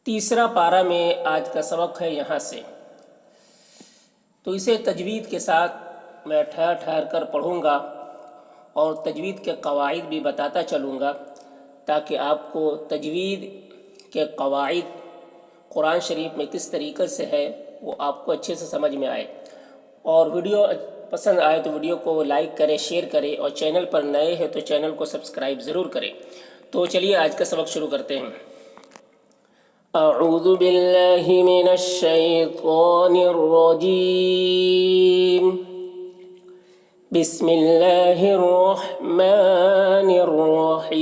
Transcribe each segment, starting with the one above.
تیسرا پارہ میں آج کا سبق ہے یہاں سے، تو اسے تجوید کے ساتھ میں ٹھہر ٹھہر کر پڑھوں گا اور تجوید کے قواعد بھی بتاتا چلوں گا تاکہ آپ کو تجوید کے قواعد قرآن شریف میں کس طریقے سے ہے وہ آپ کو اچھے سے سمجھ میں آئے۔ اور ویڈیو پسند آئے تو ویڈیو کو لائک کرے، شیئر کرے، اور چینل پر نئے ہیں تو چینل کو سبسکرائب ضرور کریں۔ تو چلیے آج کا سبق شروع کرتے ہیں۔ اعوذ باللہ من الشیطان الرجیم، بسم اللہ الرحمن الرحیم۔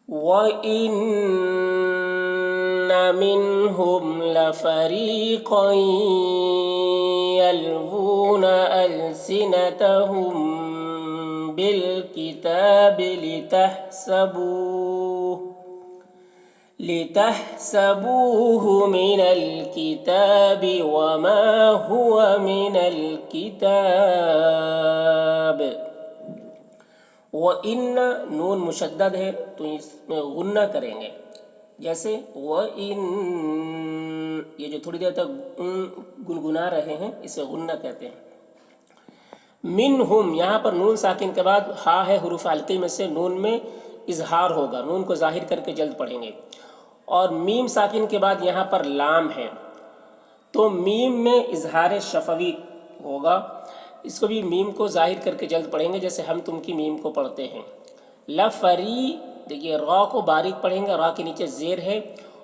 وَإِنَّ مِنْهُمْ لَفَرِيقًا يَلْوُونَ أَلْسِنَتَهُمْ بِالْكِتَابِ لِتَحْسَبُوهُ مِنَ الْكِتَابِ وَمَا هُوَ مِنَ الْكِتَابِ۔ وَإِنَّ نون مشدد ہے تو اس میں غنہ کریں گے، جیسے وَإِنَّ، یہ جو تھوڑی دیر تک گنگنا رہے ہیں اسے غنہ کہتے ہیں۔ منہم، یہاں پر نون ساکن کے بعد ہا ہے حروف حلقی میں سے، نون میں اظہار ہوگا، نون کو ظاہر کر کے جلد پڑھیں گے۔ اور میم ساکن کے بعد یہاں پر لام ہے تو میم میں اظہار شفوی ہوگا، اس کو بھی میم کو ظاہر کر کے جلد پڑھیں گے جیسے ہم تم کی میم کو پڑھتے ہیں۔ لفری، دیکھیے را کو باریک پڑھیں گے، را کے نیچے زیر ہے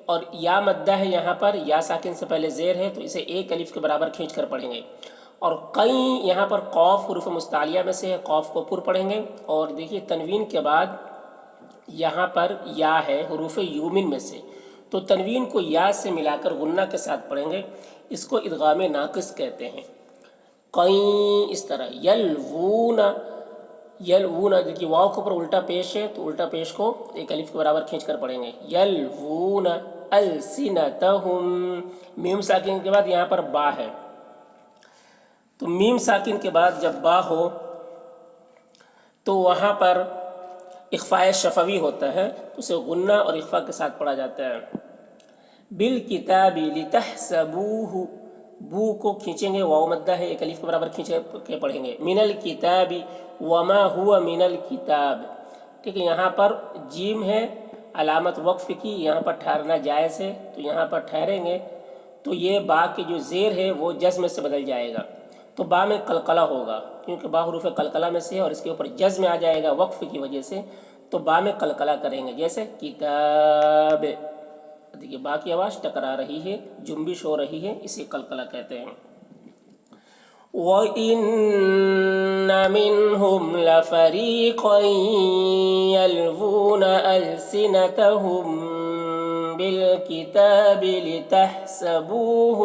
اور یا مدہ ہے، یہاں پر یا ساکن سے پہلے زیر ہے تو اسے ایک الف کے برابر کھینچ کر پڑھیں گے۔ اور قیں، یہاں پر قوف حروف مستعلیہ میں سے ہے، قوف کو پر پڑھیں گے۔ اور دیکھیے تنوین کے بعد یہاں پر یا ہے حروف یومن میں سے، تو تنوین کو یا سے ملا کر غنہ کے ساتھ پڑھیں گے، اس کو ادغام ناقص کہتے ہیں۔ قیں، اس طرح یلوون، یلوون، دیکھیے واو کے اوپر الٹا پیش ہے تو الٹا پیش کو ایک الف کے برابر کھینچ کر پڑھیں گے۔ یلوون السنتہم، میم ساکن کے بعد یہاں پر با ہے تو میم ساکن کے بعد جب با ہو تو وہاں پر اخفاء شفوی ہوتا ہے، اسے غنہ اور اخفاء کے ساتھ پڑھا جاتا ہے۔ بالکتاب لتحسبوہ، بو کو کھینچیں گے، واو مدہ ہے، ایک الف کے برابر کھینچ کے پڑھیں گے۔ من الکتاب وما هو من الکتاب، ٹھیک ہے، یہاں پر جیم ہے علامت وقف کی، یہاں پر ٹھہرنا جائز ہے تو یہاں پر ٹھہریں گے تو یہ با کی جو زیر ہے وہ جزم سے بدل جائے گا، تو با میں قلقلہ ہوگا کیونکہ با حروف قلقلہ میں سے ہے اور اس کے اوپر جزم آ جائے گا وقف کی وجہ سے، تو با میں قلقلہ کریں گے، جیسے کتاب، دیکھیے با کی آواز ٹکرا رہی ہے، جنبش ہو رہی ہے، اسے قلقلہ کہتے ہیں۔ وَإِنَّ مِنْهُمْ لَفَرِيقًا يَلْوُونَ أَلْسِنَتَهُمْ بِالْكِتَابِ لِتَحْسَبُوهُ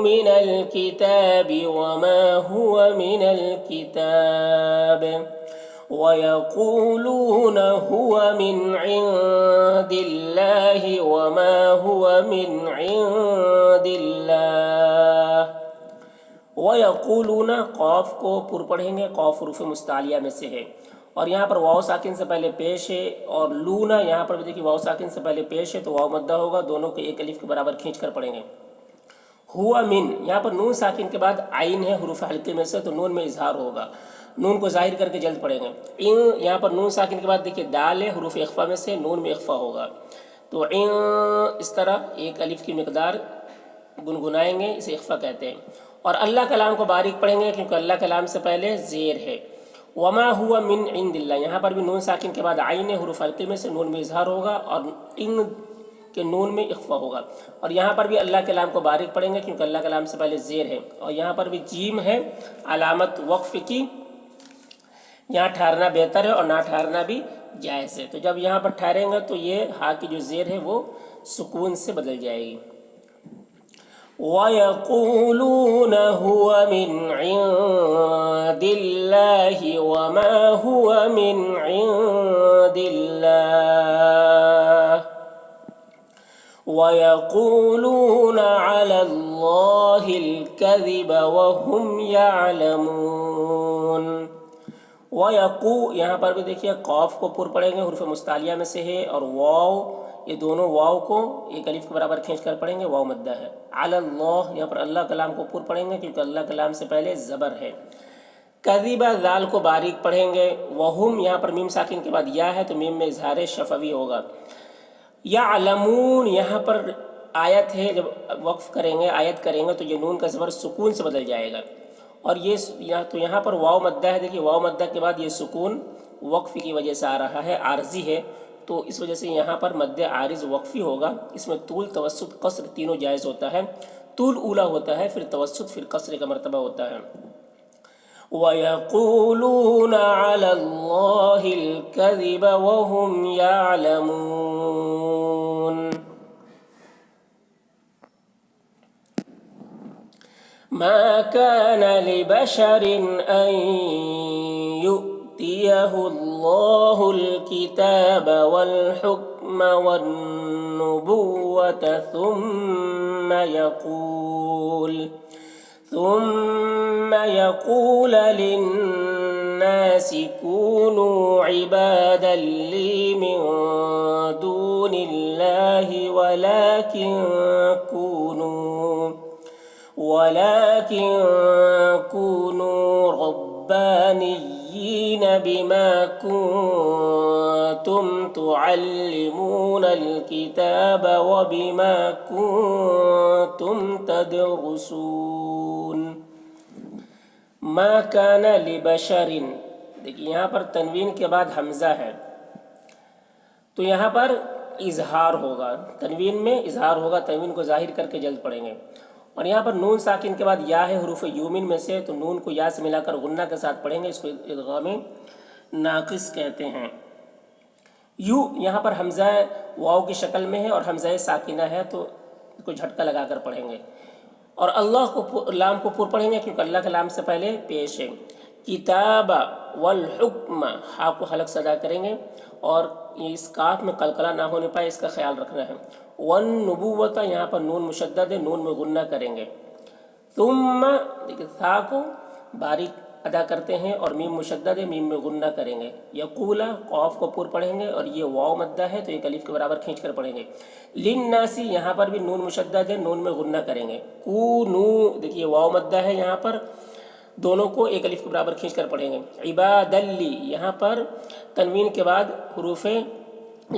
مِنَ الْكِتَابِ وَمَا هُوَ مِنَ الْكِتَابِ وَيَقُولُونَ هُوَ مِنْ عِنْدِ اللَّهِ وَمَا هُوَ مِنْ عِنْدِ اللَّهِ۔ وَيَقُولُونَ، قوف کو پر پڑھیں گے، قوف حروف مستعلیہ میں سے ہے اور یہاں پر واو ساکن سے پہلے پیش ہے، اور لونا یہاں پر بھی دیکھیے واو ساکن سے پہلے پیش ہے تو واو مدہ ہوگا، دونوں کو ایک الف کے برابر کھینچ کر پڑھیں گے۔ ہوا من، یہاں پر نون ساکن کے بعد عین ہے حروف حلقے میں سے تو نون میں اظہار ہوگا، نون کو ظاہر کر کے جلد پڑھیں گے۔ ان، یہاں پر نون ساکن کے بعد دیکھیے دال ہے حروف اخفا میں سے، نون میں اخفا ہوگا تو ان، اس طرح ایک الف کی مقدار گنگنائیں گے، اسے اخفا کہتے ہیں۔ اور اللہ کلام کو باریک پڑھیں گے کیونکہ اللہ کلام سے پہلے زیر ہے۔ وما ہوا من عند اللہ، یہاں پر بھی نون ساکن کے بعد عین حروف حلقے میں سے، نون میں اظہار ہوگا اور ان کے نون میں اخفا ہوگا۔ اور یہاں پر بھی اللہ کلام کو باریک پڑھیں گے کیونکہ اللہ کلام سے پہلے زیر ہے، اور یہاں پر بھی جیم ہے علامت وقف کی، یہاں ٹھہرنا بہتر ہے اور نہ ٹھہرنا بھی جائز ہے، تو جب یہاں پر ٹھہریں گے تو یہ ہا کی جو زیر ہے وہ سکون سے بدل جائے گی۔ وَيَقُولُونَ هُوَ مِنْ عِنْدِ اللَّهِ وَمَا هُوَ مِنْ عِنْدِ اللَّهِ وَيَقُولُونَ عَلَى اللَّهِ الْكَذِبَ وَهُمْ يَعْلَمُونَ۔ وَيَقُو یہاں پر بھی دیکھیے قاف کو پر پڑھیں گے، حروف مستعلیہ میں سے ہے، اور واو یہ دونوں واو کو ایک الف کے برابر کھینچ کر پڑھیں گے، واو مدہ ہے۔ علی اللہ یہاں پر اللہ کلام کو پر پڑھیں گے کیونکہ اللہ کلام سے پہلے زبر ہے۔ کذبہ ذال کو باریک پڑھیں گے۔ وہم یہاں پر میم ساکن کے بعد یا ہے تو میم میں اظہار شفوی ہوگا۔ یعلمون یہاں پر آیت ہے، جب وقف کریں گے آیت کریں گے تو یہ نون کا زبر سکون سے بدل جائے گا، اور یہ تو یہاں پر واو مدہ ہے۔ دیکھیے واو مدہ کے بعد یہ سکون وقف کی وجہ سے آ رہا ہے، عارضی ہے، تو اس وجہ سے یہاں پر مد عارض وقفی ہوگا۔ اس میں طول، توسط، قصر تینوں جائز ہوتا ہے۔ طول اولا ہوتا ہے، پھر توسط، پھر قصر کا مرتبہ ہوتا ہے۔ وَيَقُولُونَ عَلَى اللَّهِ الْكَذِبَ وَهُمْ يَعْلَمُونَ مَا كَانَ لِبَشَرٍ أَن يُؤْتِيَهُ اللَّهُ الْكِتَابَ وَالْحُكْمَ وَالنُّبُوَّةَ ثم يقول للناس كونوا عبادا لي من دون الله ولكن كونوا ربانيين بما كنتم تعلمون الكتاب وبما كنتم تدرسون۔ ما كان لبشر، دیکھیے یہاں پر تنوین کے بعد حمزہ ہے تو یہاں پر اظہار ہوگا، تنوین میں اظہار ہوگا، تنوین کو ظاہر کر کے جلد پڑھیں گے۔ اور یہاں پر نون ساکن کے بعد یا ہے حروف یومن میں سے، تو نون کو یا سے ملا کر غنہ کے ساتھ پڑھیں گے، اس کو ادغام ناقص کہتے ہیں۔ یو یہاں پر حمزہ واو کی شکل میں ہے اور حمزہ ساکنہ ہے تو اس کو جھٹکا لگا کر پڑھیں گے، اور اللہ کو لام کو پر پڑھیں گے کیونکہ اللہ کے لام سے پہلے پیش ہے۔ کتاب والحکم ہا کو حلق سے ادا کریں گے، اور اس کاف میں قلقلہ نہ ہونے پائے اس کا خیال رکھنا ہے۔ والنبوۃ یہاں پر نون مشدد ہے، نون میں غنہ کریں گے۔ ثم دیکھیں تھا کو باریک ادا کرتے ہیں اور میم مشدد ہے، میم میں غنہ کریں گے۔ یقولا قاف کو پر پڑھیں گے اور یہ واو مدہ ہے تو ایک الف کے برابر کھینچ کر پڑھیں گے۔ للناسی یہاں پر بھی نون مشدد ہے، نون میں غنہ کریں گے۔ کونو دیکھیے واو مدہ ہے، یہاں پر دونوں کو ایک الف کے برابر کھینچ کر پڑھیں گے۔ عبادلی یہاں پر تنوین کے بعد حروف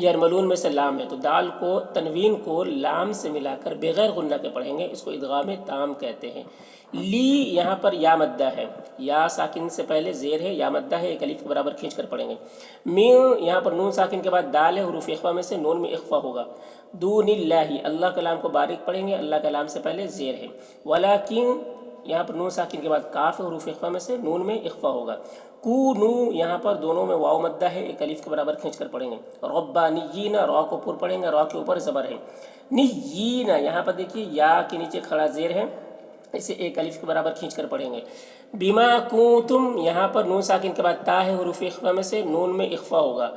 یرملون میں سے لام ہے تو دال کو تنوین کو لام سے ملا کر بغیر غنہ کے پڑھیں گے، اس کو ادغام تام کہتے ہیں۔ لی یہاں پر یا مدہ ہے، یا ساکن سے پہلے زیر ہے، یا مدہ ہے، ایک الف کے برابر کھینچ کر پڑھیں گے۔ میو یہاں پر نون ساکن کے بعد دال ہے، حروف اخفا میں سے نون میں اخفا ہوگا۔ دون اللہ اللہ کلام کو باریک پڑھیں گے، اللہ کلام سے پہلے زیر ہے۔ ولیکن یہاں پر نون ساکن کے بعد کاف ہے، حروف اخفا میں سے نون میں اخفا ہوگا۔ کونو یہاں پر دونوں میں واو مدہ ہے، ایک الف کے برابر کھینچ کر پڑھیں گے۔ ربانیین را کو پر پڑھیں گے، را کے اوپر زبر ہے۔ نیین یہاں پر دیکھیے یا کے نیچے کھڑا زیر ہے، اسے ایک الف کے برابر کھینچ کر پڑھیں گے۔ بما کنتم یہاں پر نون ساکن کے بعد تا ہے، حروف اخفا میں سے نون میں اخفا ہوگا۔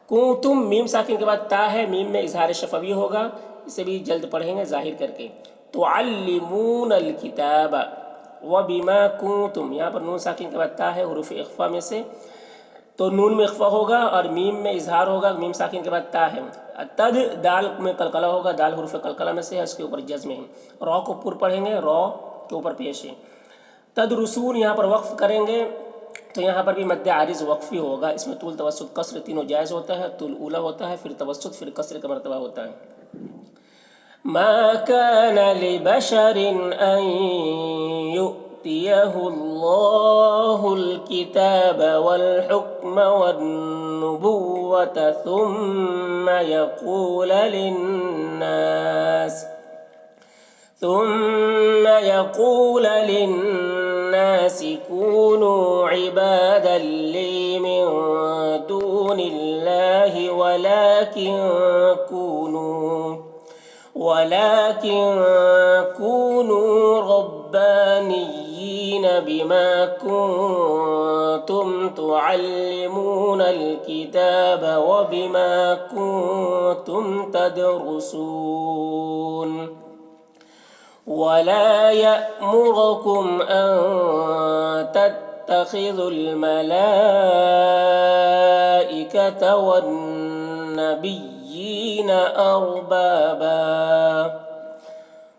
کنتم میم ساکن کے بعد تا ہے، میم میں اظہار شفوی ہوگا، اسے بھی جلد پڑھیں گے ظاہر کر کے۔ تعلمون الکتاب وبما کنتم یہاں پر نون ساکن کے بعد تا ہے، حروف اخفا میں سے تو نون میں اخفا ہوگا اور میم میں اظہار ہوگا، میم ساکن کے بعد تا ہے۔ تد دال میں قلقلہ ہوگا، دال حروف قلقلہ میں سے ہے، اس کے اوپر جزم ہے۔ را کو پر پڑھیں گے، را کے اوپر پیش ہے۔ تدرسون یہاں پر وقف کریں گے تو یہاں پر بھی مد عارض وقفی ہوگا، اس میں طول، توسط، قصر تینوں جائز ہوتا ہے۔ طول اولا ہوتا ہے، پھر توسط، پھر قصر کا مرتبہ ہوتا ہے۔ ما كان لبشر أن يؤتيه الله الكتاب والحكم والنبوة ثم يقول للناس كونوا عبادا لي من دون الله ولكن كونوا ربانيين بما كنتم تعلمون الكتاب وبما كنتم تدرسون ولا يأمركم أن تتخذوا الملائكة والنبيين أربابا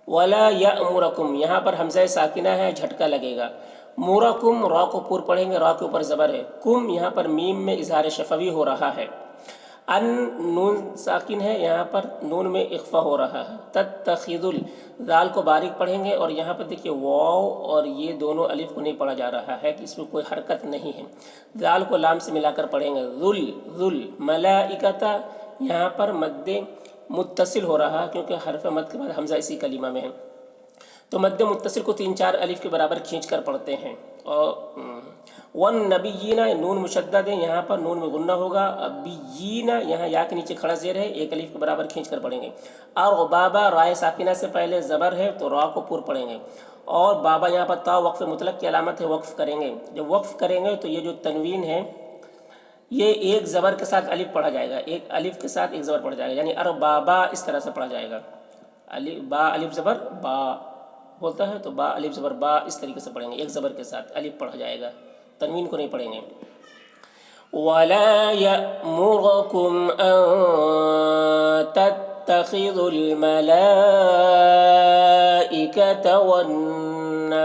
ولا یأمرکم، یہاں پر حمزہ ساکنہ ہے، جھٹکا لگے گا. مورکم را کو پور پڑھیں گے، را کے اوپر زبر ہے. کم یہاں پر میم میں اظہار شفوی ہو رہا ہے. ان نون ساکن ہے، یہاں پر نون میں اخفا ہو رہا ہے. تتخذل ذال کو باریک پڑھیں گے، اور یہاں پر دیکھیے واو اور یہ دونوں الف کو نہیں پڑھا جا رہا ہے کہ اس میں کوئی حرکت نہیں ہے. ذال کو لام سے ملا کر پڑھیں گے. ذل ملائکتا، یہاں پر مد متصل ہو رہا ہے کیونکہ حرف مد کے بعد حمزہ اسی کلمہ میں ہے، تو مد متصل کو 3-4 الف کے برابر کھینچ کر پڑھتے ہیں. اور والنبیین نون مشدد ہے، یہاں پر نون میں غنہ ہوگا. بیین یہاں یا کے نیچے کھڑا زیر ہے، 1 الف کے برابر کھینچ کر پڑھیں گے. اور بابا رائے ساکنہ سے پہلے زبر ہے تو را کو پور پڑھیں گے. اور بابا یہاں پر تا وقف مطلق کی علامت ہے، وقف کریں گے. جب وقف کریں گے تو یہ جو تنوین ہے یہ ایک زبر کے ساتھ الف پڑھا جائے گا، ایک الف کے ساتھ ایک زبر پڑھا جائے گا، یعنی اربابا اس طرح سے پڑھا جائے گا. با الف زبر با ہوتا ہے تو با الف زبر با اس طریقے سے پڑھیں گے، ایک زبر کے ساتھ الف پڑھا جائے گا، تنوین کو نہیں پڑھیں گے. وَلَا يَأْمُرَكُمْ أَن تَتَّخِذُوا الْمَلَائِكَةَ وَالنَّبِيِّينَ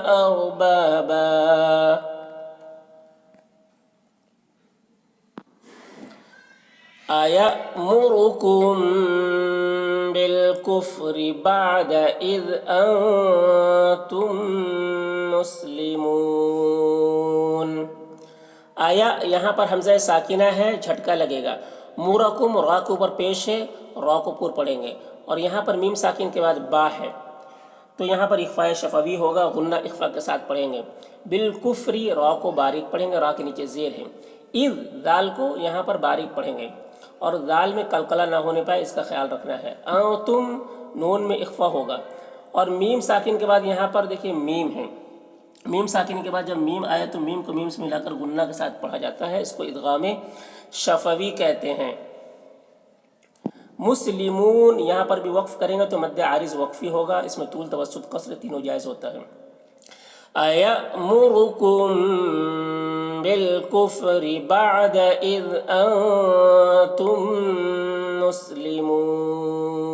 أَرْبَابًا أَيَأْمُرُكُم بِالْكُفْرِ بَعْدَ إِذْ أَنْتُمْ مُسْلِمُونَ. آیا یہاں پر حمزہ ساکنہ ہے، جھٹکا لگے گا. مورکم را کے اوپر پیش ہے، را کو پور پڑھیں گے. اور یہاں پر میم ساکن کے بعد با ہے تو یہاں پر اخفاء شفوی ہوگا، غنہ اخفاء کے ساتھ پڑھیں گے. بالکفری را کو باریک پڑھیں گے، را کے نیچے زیر ہے. اذ ذال کو یہاں پر باریک پڑھیں گے اور ذال میں قلقلہ نہ ہونے پائے اس کا خیال رکھنا ہے. انتم نون میں اخفاء ہوگا. اور میم ساکن کے بعد یہاں پر دیکھیے میم ہے، میم ساکن کے بعد جب میم آئے تو میم کو میم سے ملا کر غنہ کے ساتھ پڑھا جاتا ہے، اس کو ادغام شفوی کہتے ہیں. مسلمون یہاں پر بھی وقف کریں گے تو مد عارض وقفی ہوگا، اس میں طول توسط قصر تینوں جائز ہوتا ہے. أَيَأْمُرُكُم بِالْكُفْرِ بَعْدَ إِذْ أَنْتُمْ مُسْلِمُونَ.